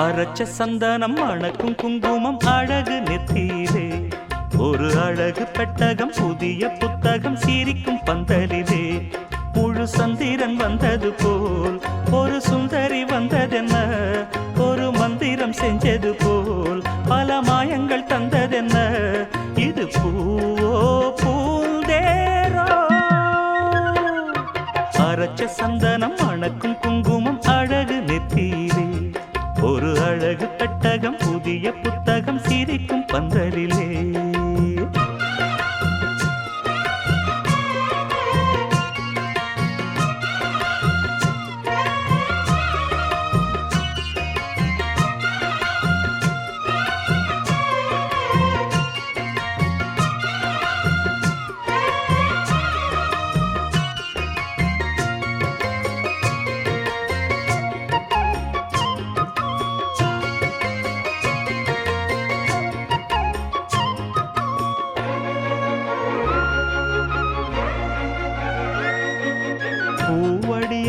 அரைச்ச சந்தனம் மணக்கும் குங்குமம் அழகு நெத்தியிலே ஒரு அழகு பெட்டகம் புதிய புத்தகம் சிரிக்கும் பந்தலிலே முழு சந்திரன் வந்தது போல் ஒரு சுந்தரி வந்ததென்ன ஒரு மந்திரம் செஞ்சது போல் பல மாயங்கள் தந்ததென்ன இது பூவோ பூந்தேரோ அரைச்ச சந்தனம் மணக்கும் குங்குமம் அழகு நெத்தியிலே ஒரு அழகு பெட்டகம் புதிய புத்தகம் சிரிக்கும் பந்தலிலே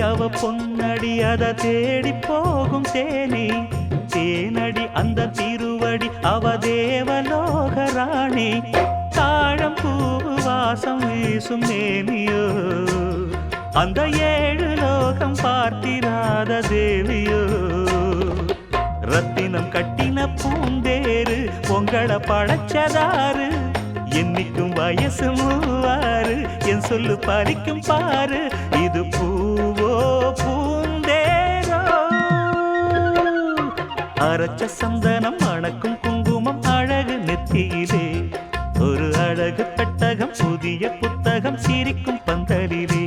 அவ பொன்னடி அத தேடி போகும் தேனி தேனடி அந்த திருவடி அவ தேவலோக ராணி தாழம் பூ வாசம் வீசும் நேமியோ அந்த ஏழு லோகம் பார்த்திராத தேவியோ ரத்தினம் கட்டின பூந்தேரு உங்களை படைச்சதாரு என்னைக்கும் வயசு மூவாறு என் சொல்லு பறிக்கும் பாரு இது பூவோ பூந்தேரோ அரைச்ச சந்தனம் மணக்கும் குங்குமம் அழகு நெத்தியிலே ஒரு அழகு பெட்டகம் புதிய புத்தகம் சிரிக்கும் பந்தலிலே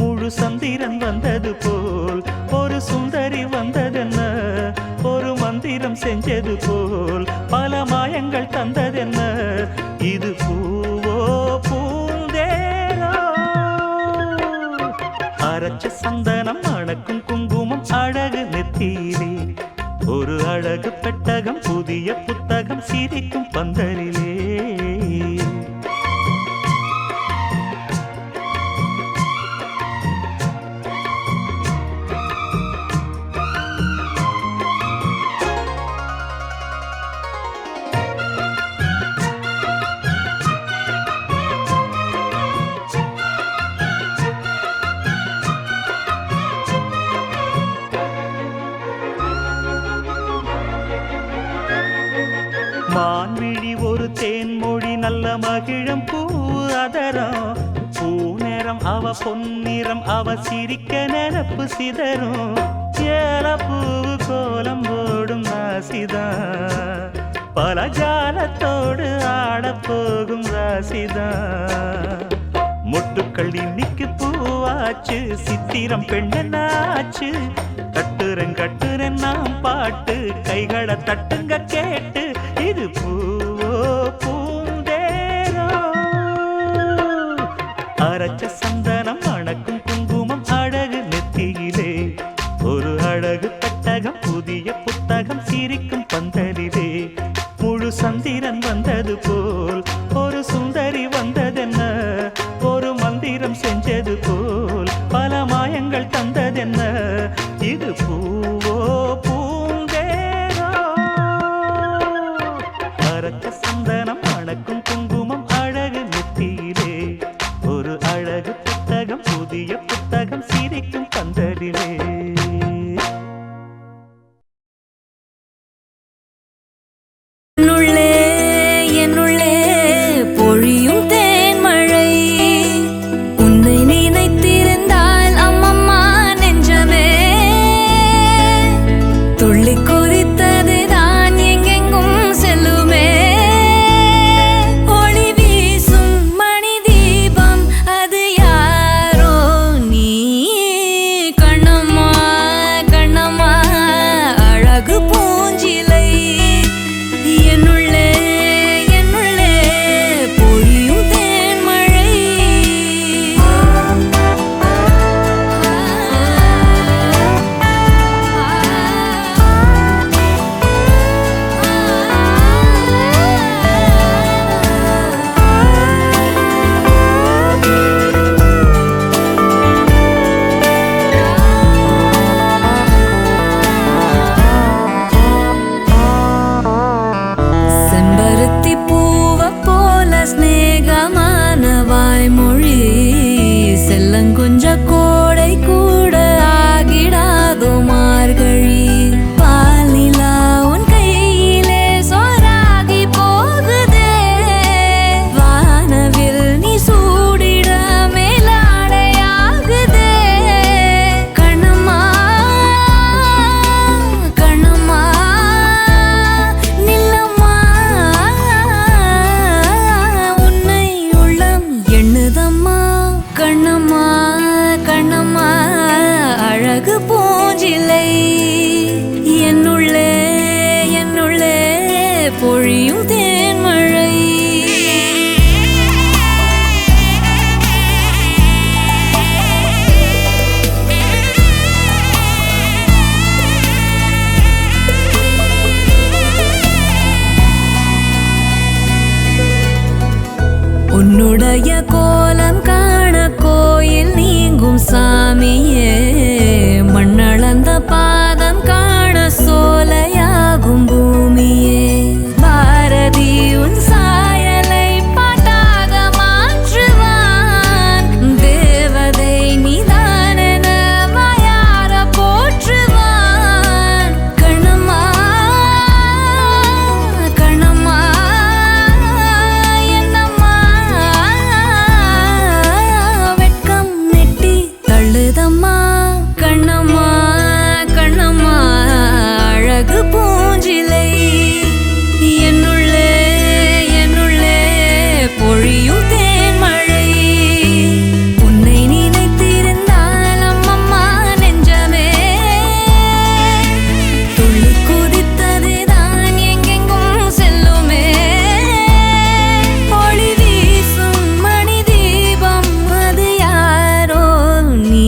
முழு சந்திரன் வந்தது போல் ஒரு சுந்தரி வந்ததென்ன ஒரு மந்திரம் செஞ்சது போல் பல மாயங்கள் தந்ததென்ன இது பூவோ பூந்தேரோ அரைச்ச சந்தனம் மணக்கும் குங்குமம் அழகு நெத்தியிலே ஒரு அழகு பெட்டகம் புதிய புத்தகம் சிரிக்கும் பந்தலிலே மான்விழி ஒரு தேன்மொழி நல்ல மகிழம் பூ அதரம் பூநேரம் அவ பொன்னிறம் அவ சிரிக்க நிரப்பு சிதறும் ஏல பூவு கோலம் போடும் ராசிதான் பல ஜாலத்தோடு ஆடப்போகும் ராசிதான் முட்டுக்கள் இன்னைக்கு பூவாச்சு சித்திரம் பெண்ணாச்சு கட்டுறேன் நாம் பாட்டு கைகளை தட்டுங்க கேட்டு இது பூவோ பூந்தேரோ அரைச்ச சந்தனம் மணக்கும் குங்குமம் அழகு நெத்தியிலே ஒரு அழகு பெட்டகம் புதிய புத்தகம் சிரிக்கும் பந்தலிலே முழு சந்திரன் வந்தது போல் ஒரு சுந்தரி வந்ததென்ன ஒரு மந்திரம் செஞ்சது போல் பல மாயங்கள் தந்ததென்ன இது பூவோ பூந்தேரோ அரைச்ச சந்தனம் மணக்கும் குங்குமம் அழகு நெத்தியிலே ஒரு அழகு புத்தகம் புதிய புத்தகம் சிரிக்கும் பந்தலிலே என்னுள்ளே பொழியும் தேன்மழை உன்னை நினைத்திருந்தால் அம்மம்மா நெஞ்சமே துள்ளி கொதித்தது தான் எங்கெங்கும் செல்லுமே உன்னுடைய கோலம் காண கோயில் நீங்கும் சாமியே, மண்ணளந்த பாதம் காண சோலையாகும் பூமியே. பாரதி உன் சாயலை பாட்டாக மாற்றுவான், தேவதை நீதானென வாயார போற்றுவான். கண்ணம்மா கண்ணம்மா என்னம்மா, வெட்கம் நெட்டி தள்ளுதம்மா. கண்ணம்மா கண்ணம்மா அழகு பூஞ்சிலை, என்னுள்ளே என்னுள்ளே பொழியும் தேன்மழை. உன்னை நினைத்திருந்தால் அம்மம்மா நெஞ்சமே துள்ளி குதித்ததுதான் எங்கெங்கும் செல்லுமே. ஒளி வீசும் மணி தீபம் அது யாரோ நீ.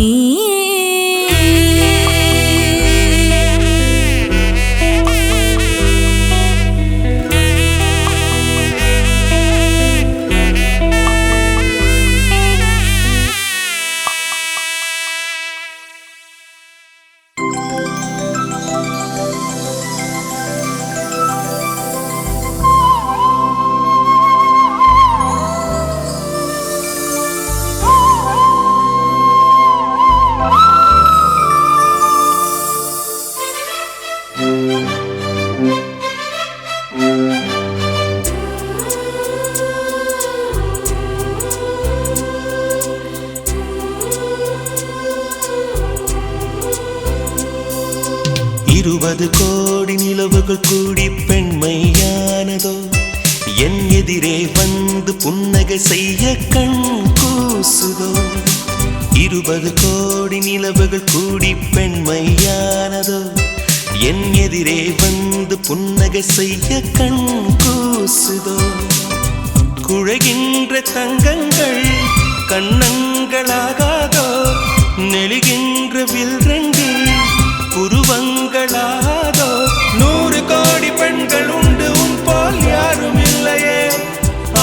இருபது கோடி நிலவுகள் கூடி பெண்மையானதோ, என் எதிரே வந்து புன்னகை செய்ய கண் கூசுதோ. 20 கோடி நிலவுகள் கூடி பெண்மையானதோ, என் எதிரே வந்து புன்னகை செய்ய கண் கூசுதோ. குழைகின்ற தங்கங்கள் கண்ணங்களாகாதோ, நெளிகின்ற வில்ரங்கு புருவங்களாதோ. 100 கோடி பெண்கள் உண்டு, உன் போல் யாரும் இல்லையே.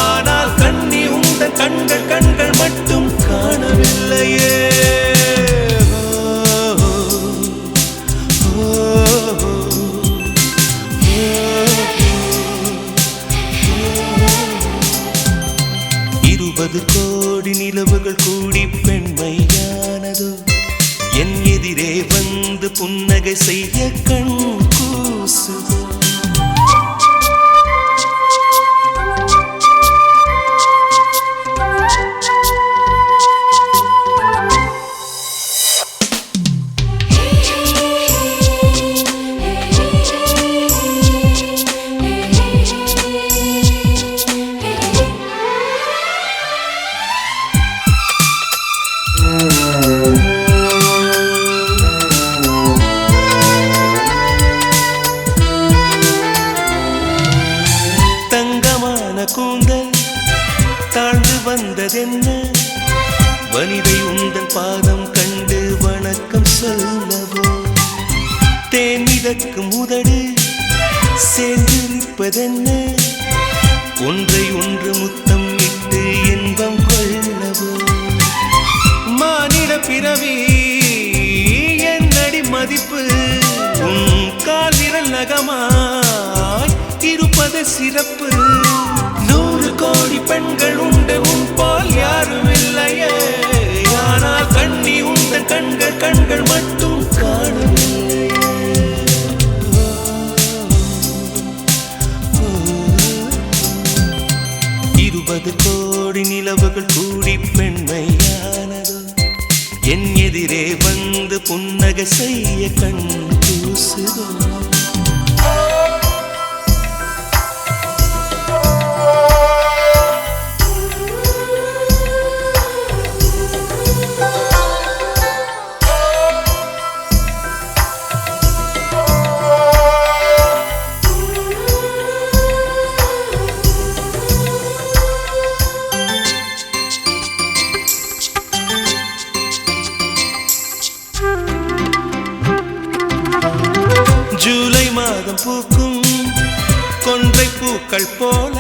ஆனால் கண்ணி உந்த கண்கள் கண்கள் மட்டும் காணவில்லையே. இருபது கோடி நிலவுகள் கூடி பெண்மையானதோ, என் எதிரே வந்து புன்னகை செய்ய கண் கூசுதோ. கூந்தல் தாழ்ந்து வந்ததென்ன, வனிதை உந்தன் பாதம் கண்டு வணக்கம் சொல்லவோ. தேன் மிதக்கும் உதடு சேர்ந்திருப்பதென்ன, ஒன்றை ஒன்று முத்தம் இட்டு இன்பம் கொள்ளவோ. மானிட பிறவி என்னடி மதிப்பு, உன் கால் விரல் நகமாய் இருப்பது சிறப்பு. 100 கோடி பெண்கள் உண்டு, உன் போல் யாரும் இல்லையே. ஆனால் கண்ணி உந்த கண்கள் கண்கள் மட்டும் காணவில்லையே. 20 கோடி நிலவுகள் கூடி பெண்மையானதோ, என் எதிரே வந்து புன்னகை செய்ய கண் கூசுதோ. ஜூலை மாதம் பூக்கும் கொன்றை பூக்கள் போல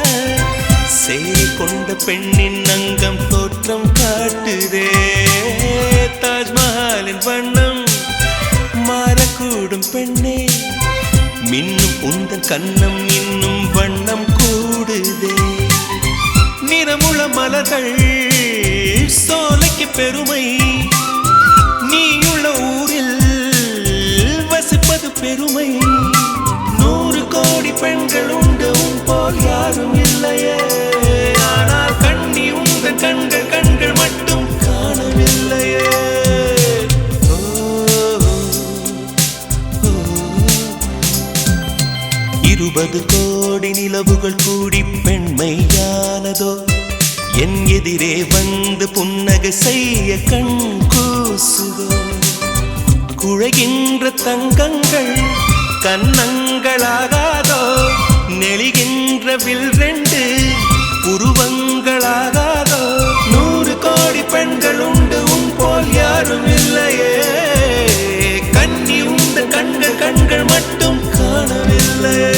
சேரி கொண்ட பெண்ணின் அங்கம் தோற்றம் காட்டுதே தாஜ்மஹாலின் வண்ணம் மாறக்கூடும் பெண்ணே மின்னும் உந்தன் கண்ணம் இன்னும் வண்ணம் கூடுதே நிறமுள மலர்கள் சோலைக்கு பெருமை நீயுள்ள ஊரில் வசிப்பது பெருமை 100 கோடி பெண்கள் உண்டு உன் போல் யாரும் இல்லையே ஆனால் கண்ணி உந்தன் கண்கள் கண்கள் மட்டும் காணவில்லையே 20 கோடி நிலவுகள் கூடி பெண்மையானதோ என் எதிரே வந்து புன்னகை செய்ய கண் கூசுதோ குழைகின்ற தங்கங்கள் கன்னங்களாகாதோ நெளிகின்ற வில் 2 உருவங்களாகாதோ 100 கோடி பெண்கள் உண்டு உன் போல் யாரும் இல்லையே கண்ணி உந்த கண்கள் கண்கள் மட்டும் காணவில்லையே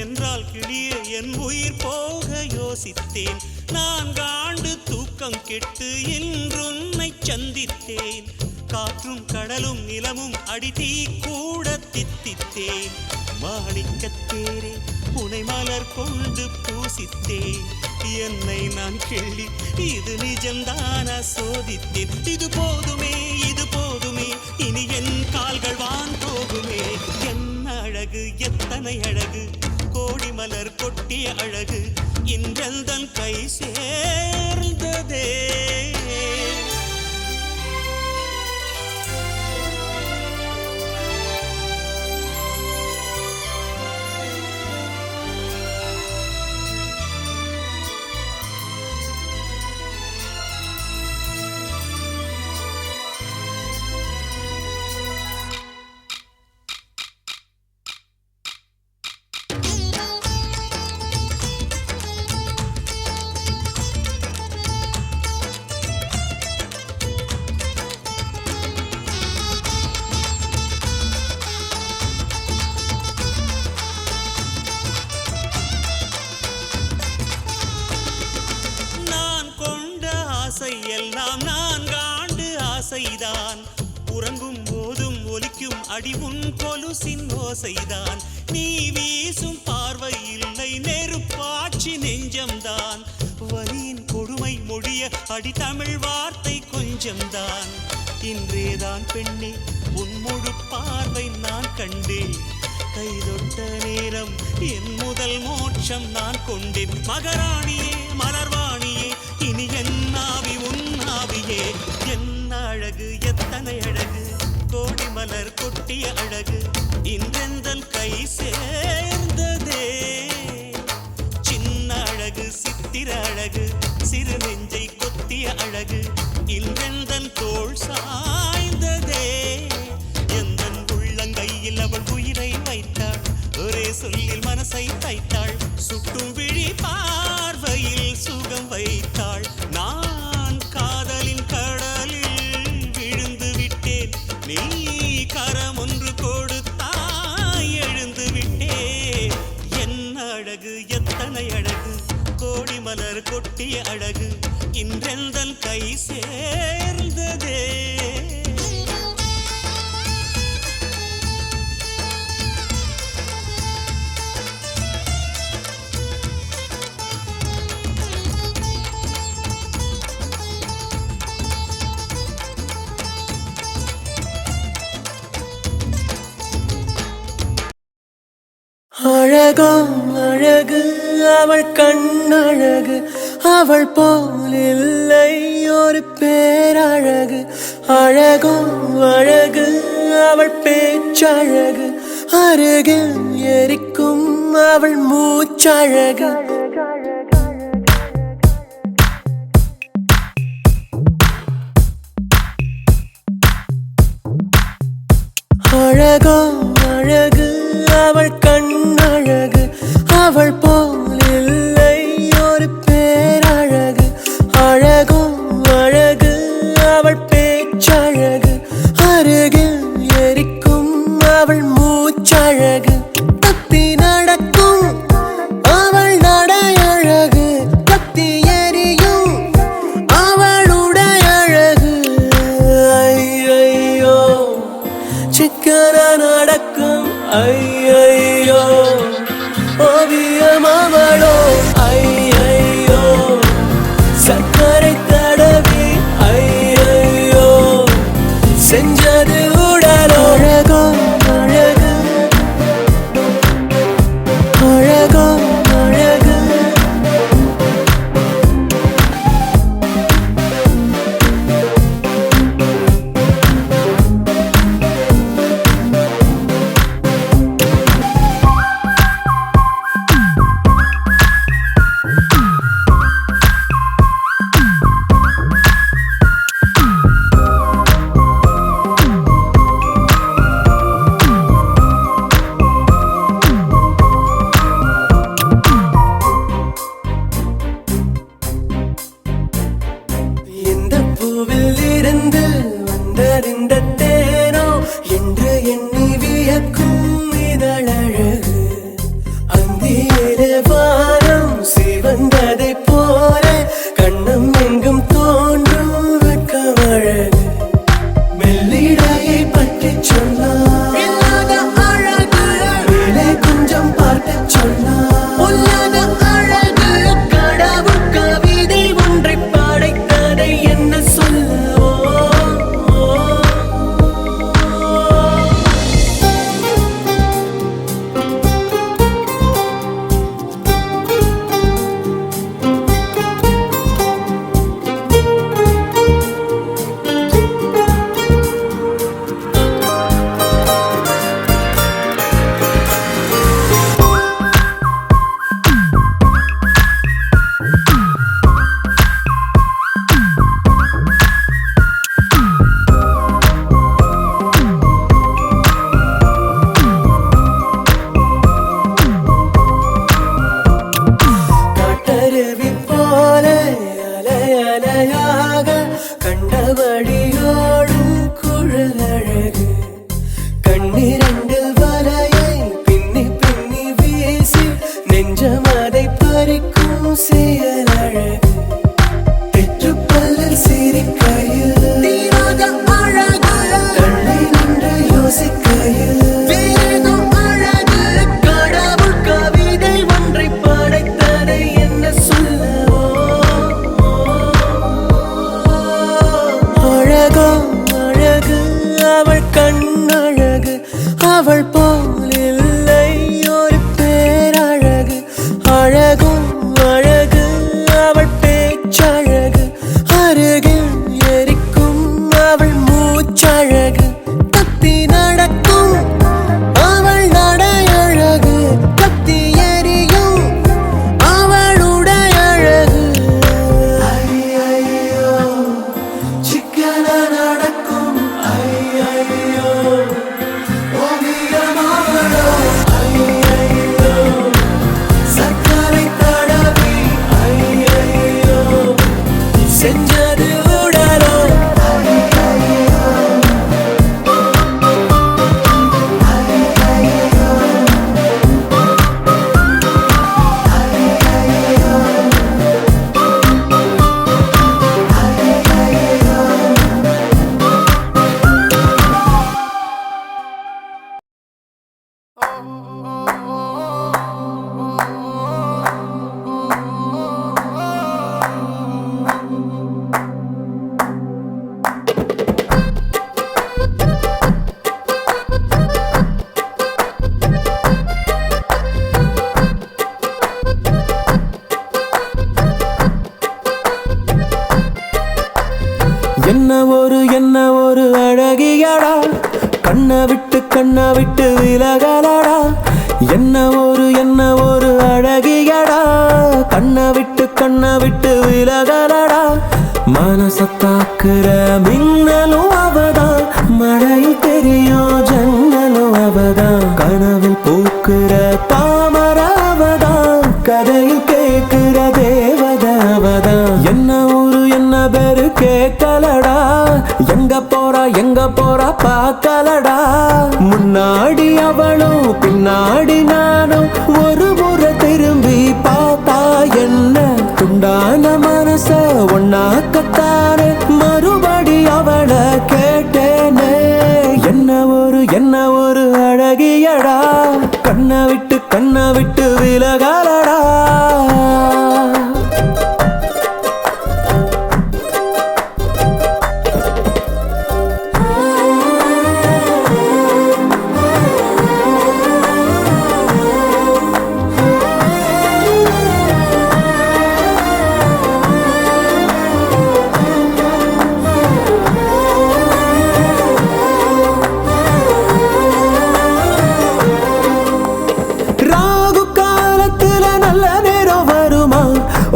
என்றால் கிளியே என் உயிர் போக யோசித்தேன் 4 ஆண்டு தூக்கம் கெட்டு இன்றுன்னை சந்தித்தேன் காற்றும் கடலும் நிலமும் அடித்தீ கூட தித்தித்தேன் மாணிக்கத்தேரே உனை மலர் கொண்டு பூசித்தேன் என்னை நான் கேள்வி இது நிஜம்தானா சோதித்தேன் இது போதுமே இனி என் கால்கள் வான் போகுமே என்ன அழகு எத்தனை அழகு கோடி மலர் கொட்டிய அழகு இன்றெந்தன் கை சேர்ந்ததே எல்லாம் 4 ஆண்டு ஆசைதான் உறங்கும் போதும் ஒலிக்கும் அடி உன் கொலுசின் ஓசைதான் நீ வீசும் பார்வை இல்லை நெருப்பாட்சி நெஞ்சம்தான் வலியின் கொடுமை மொழிய அடி தமிழ் வார்த்தை கொஞ்சம்தான் இன்றேதான் பெண்ணே உன் முழு பார்வை நான் கண்டேன் கைதொட்ட நேரம் என் முதல் மோட்சம் நான் கொண்டேன் மகராணியே மலர்வாணியே இனி என் ஆவி உன் ஆவியே என்ன அழகு எத்தனை அழகு கோடி மலர் கொட்டிய அழகு இன்றெந்தன் கை சேர்ந்ததே சின்ன அழகு சித்திர அழகு சிறு நெஞ்சை கொத்திய அழகு இன்றெந்தன் தோள் சாய்ந்ததே எந்தன் உள்ளங்கையில் அவள் உயிரை வைத்தாள் ஒரே சொல்லில் மனசை தைத்தாள் சுட்டும் விழி பார்வையில் சுகம் வைத்தாள் நான் காதலின் கடலில் விழுந்து விட்டேன் நீ கரம் ஒன்று கொடுத்தாய் எழுந்து விட்டேன் என்ன அழகு எத்தனை அழகு கோடி மலர் கொட்டிய அழகு இன்றெந்தன் கை சேர்ந்ததே அழகோ அழகு அவள் கண்ணழகு அவள் போல் இல்லை ஒரு பேரழகு அழகோ அழகு அவள் பேச்சழகு அருகில் எரிக்கும் அவள் மூச்சழகு அழகோ அழகு அவள் கண்ணழகு அவள் போல் இல்லை ஒரு பேரழகு அழகோ அழகு அவள் பேச்சழகு அருகில் எரிக்கும் அவள் மூச்சழகு தப்பி நடக்கும் அவள் நடையழகு கத்தி எரியும் அவளுடைய அழகு ஐயையோ சிக்கன நடக்கும் ஐயையோ ஓவியம் அவளோ ஐயையோ சக்கரை தடவி ஐயையோ செஞ்சது உடலோ அழகோ அழகு அழகோ அழகு அவள் கண்ணழகு அவள் போல் இல்லை ஒரு பேரழகு அழகும் அழகு அவள் பேச்சழகு அருகில் எரிக்கும் அவள் மூச்சழகு கத்தி நடக்கும் அவள் நடையழகு கத்தி எரியும் அவளுடைய அழகு ஐயையோ சிக்கன நடக்கும் ஐயையோ ஓவியமாவளோ ஐயையோ சக்கரை தடவி ஐயையோ செஞ்சது உடலோ என்ன ஒரு அழகியடா கண்ணை விட்டு விலகலடா என்ன ஒரு அழகியடா கண்ணை விட்டு விலகலடா மனசத்தாக்குற மின்னலும் அவதான் மழையில் தெரியும் ஜன்னலும் அவதான் கனவில் பூக்குற தாமர அவதான் கதையில் கேட்கிற தேவத அவதான் என்ன பேரு கேட்கலடா எங்க போறா பார்க்கலடா முன்னாடி அவளும் பின்னாடி நானும் ஒரு முறை திரும்பி பார்த்தா என்ன துண்டான மனச ஒன்னாக்கத்தானே மறுபடி அவளை கேட்டேனே என்ன ஒரு அழகியடா கண்ணை விட்டு விலகலடா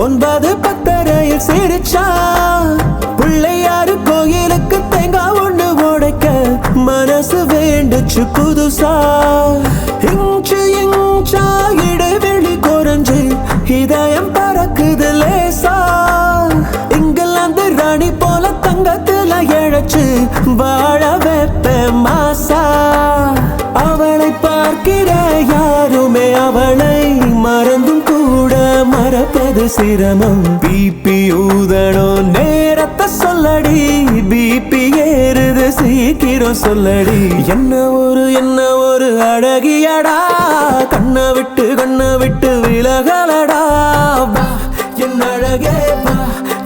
ஒன்பது பத்தரையில் சிரிச்சா பிள்ளையாரு கோயிலுக்கு தேங்காய் ஒண்ணு உடைக்க மனசு வேண்டுச்சு புதுசா இன்ச்சா இடைவெளி குறைஞ்சு இதயம் பறக்குது லேசா இங்கிலாந்து ராணி போல தங்கத்துல இழைச்சு வாழ வைப்ப மாசா அவளை பார்க்கிற யாருமே அவளை மறந்தும் கூட மறப்பது சிரமம் பிபி ஊதணும் நேரத்தை சொல்லடி பிபி ஏறுது சீக்கிரம் சொல்லடி என்ன ஒரு அழகியடா கண்ணை விட்டு விலகலடா வா என் அழகே வா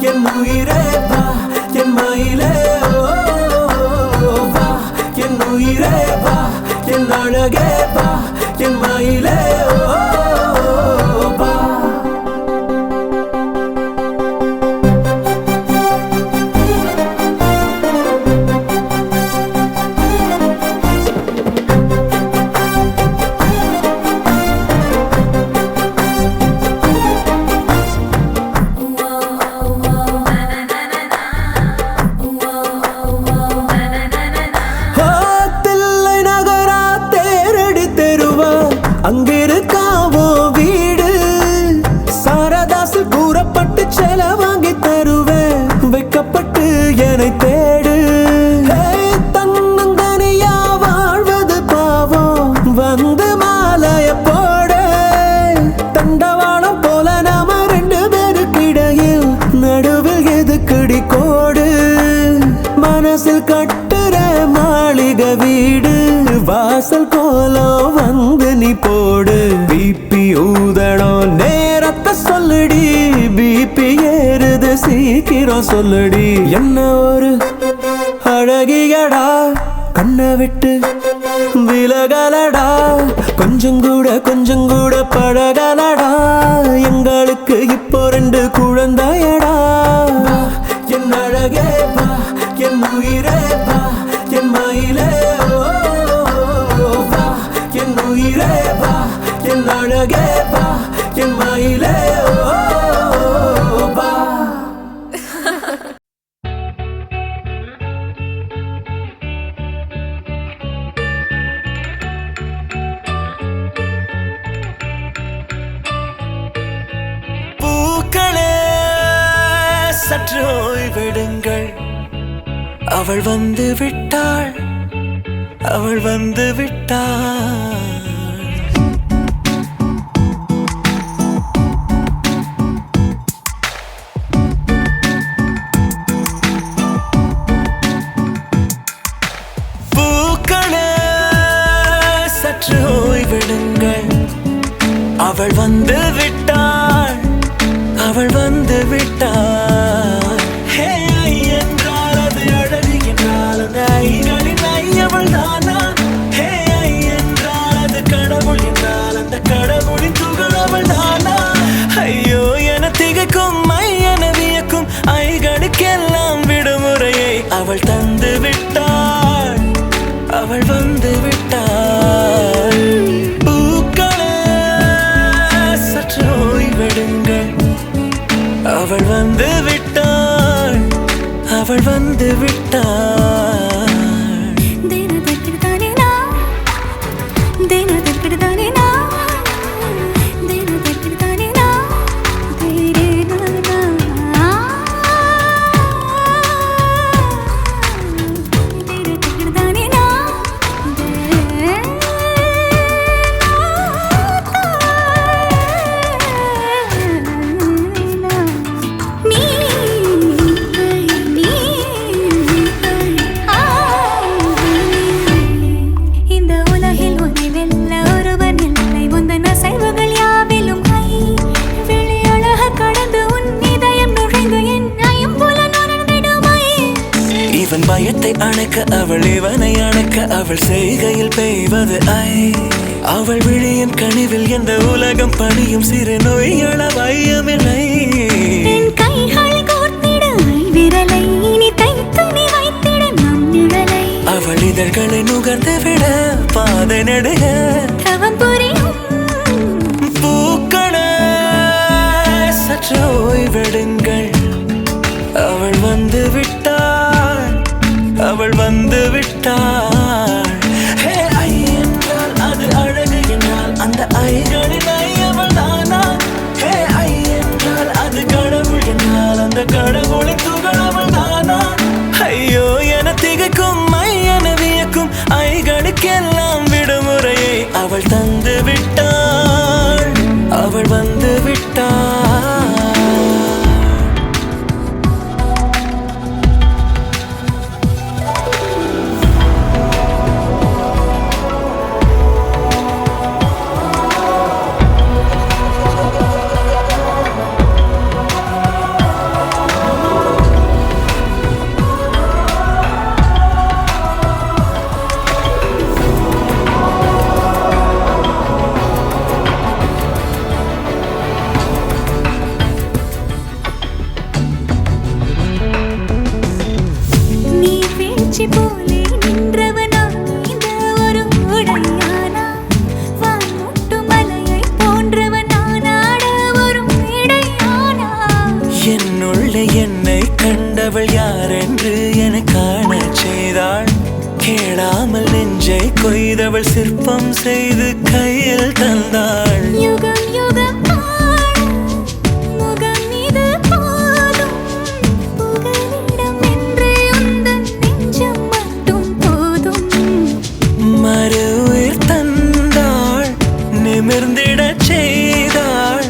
என் உயிரே வா என் மயிலே வா என் உயிரே வா என் அழகே வா என் மயிலே வா அங்கிருக்காவோ வீடு சாரதாசு கூறப்பட்டு செல வாங்கி தருவேன் வைக்கப்பட்டு என்னை தேடு தன்னந்தனியா வாழ்வது பாவம் வந்து மாலைய போட தண்டவாளம் போல நாம ரெண்டு பேருக்கிடையில் நடுவில் எதுக்குடி கோடு மனசில் கட்டுற மாளிகை வீடு வாசல் கோலம் வந்து நீ போடு பிபி ஊதணும் நேரத்தை சொல்லுடி பிபி ஏறுது சீக்கிரம் சொல்லுடி என்ன ஒரு அழகியடா கண்ணை உன்னை விட்டு விலகலடா, கொஞ்சம் கூட பழகலடா. எங்களுக்கு இப்போ 2 குழந்தையடா. என் அழகே வா, என் உயிரே வா, என் மயிலே வா, என் உயிரே வா, என் அழகே வா, என் மயிலே வா. பூக்களே சற்று ஓய்வெடுங்கள், அவள் வந்து விட்டாள், அவள் வந்து விட்டாள். பூக்களே சற்று ஓய்வெடுங்கள், அவள் வந்து விட்டாள், அவள் வந்து விட்டாள். ஹே ஐ என்றால் அது அழகு என்றால் அந்த ஐகளின் ஐ அவள் தானா? ஹே ஐ என்றால் அது கடவுள் என்றால் அந்த கடவுளின் துகள் அவள் தானா? ஐயோ என திகைக்கும் ஐ என வியக்கும் ஐகளுக்கெல்லாம் விடுமுறையை அவள் தந்து விட்டாள், அவள் வந்து விட்டாள். பூக்களே சற்று ஓய்வெடுங்கள், அவள் வந்து விட்டாள், அவள் வந்து விட்டாள். இவன் பயத்தை அணைக்க அவள் இவனை அணைக்க அவள் செய்கையில் பெய்வது ஐ. அவள் விழியின் கனிவில் எந்த உலகம் பணியும் சிறு நோய்கள வையமில்லை. அவள் இதழ்களை நுகர்ந்து விட பாதை நடுக பூக்களே சற்று ஓய்வெடுங்கள், அவள் வந்து விட்டாள், அவள் வந்து விட்டாள். ஹே ஐ என்றால் அது அழகு என்றால் அந்த ஐகளின் ஐ அவள் தானா? ஹே ஐ என்றால் அது கடவுள் என்றால் அந்த கடவுளின் துகள் அவள் தானா? ஐயோ என திகைக்கும் ஐ என வியக்கும் ஐகளுக்கெல்லாம் விடுமுறையை அவள் தந்து விட்டாள், அவள் வந்து விட்டாள். என்னை கண்டவள் யாரென்று என காண செய்தாள். கேளாமல் நெஞ்சை கொய்தவள் சிற்பம் செய்து கையில் தந்தாள். யுகம் யுகம் முகம் இது போதும், புகலிடம் என்று உந்தன் நெஞ்சம் மட்டும் போதும். மறு உயிர் தந்தாள், நிமிர்ந்திடச் செய்தாள்.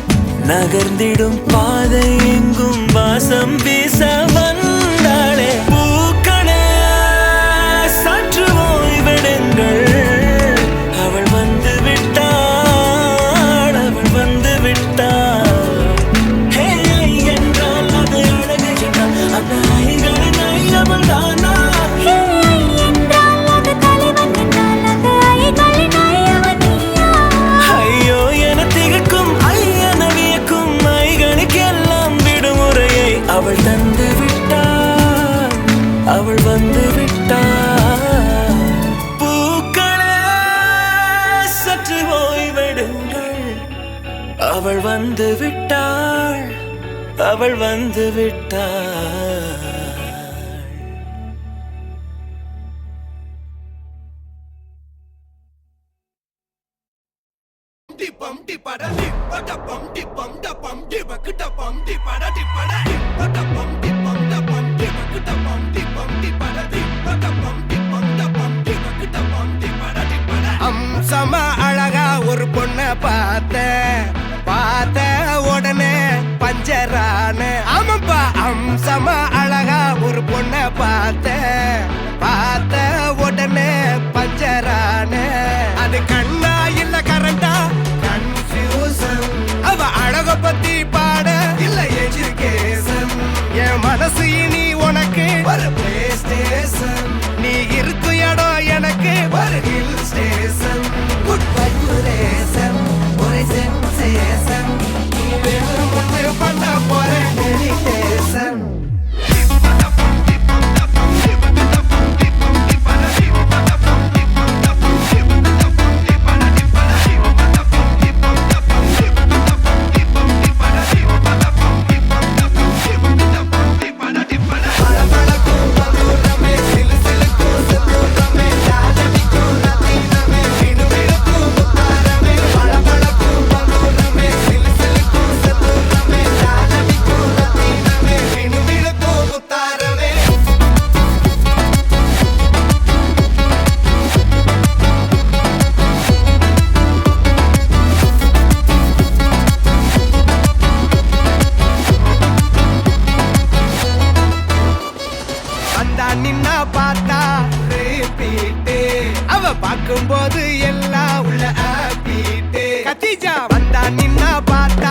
நகர்ந்திடும் பாதை எங்கும் வாசம் வீச வந்தாளே. பூக்களே சற்று ஓய்வெடுங்கள், அவள் வந்து விட்டாள், அவள் வந்து விட்டாள். ஹே ஐ என்றால் அது அழகு என்றால் அந்த ஐகளின் ஐ அவள் தானா? ஹே ஐ என்றால் அது அவள் வந்து விட்டாள், அவள் வந்து விட்டாள். அம்சமா அழகா ஒரு பொண்ண பார்த்த உடனே பஞ்சரான. ஆமாப்பா, அம்சமா அழகா ஒரு பொண்ண பார்த்த உடனே பஞ்சரான. அது கண்ணா இல்ல கரண்டா கன்ஃபியூசன். அவ அழக பத்தி பாட இல்ல எஜுகேஷன். என் மனசு இனி உனக்கு ஒரு பிளே ஸ்டேஷன். நீ இருக்கும் இடம் எனக்கு ஒரு ஹில் ஸ்டேஷன். குட் வைப்ரேஷன், ஒரு சென்சேஷன். நீ வேணும் ஒன்று பண்ண போற டெலிடேஷன். நின்னா பார்த்தா ரிப்பீட்டு. அவ பார்க்கும்போது எல்லாம் உள்ள ஆப்பீட்டு. கத்திஜா வந்தா நின்னா பார்த்தா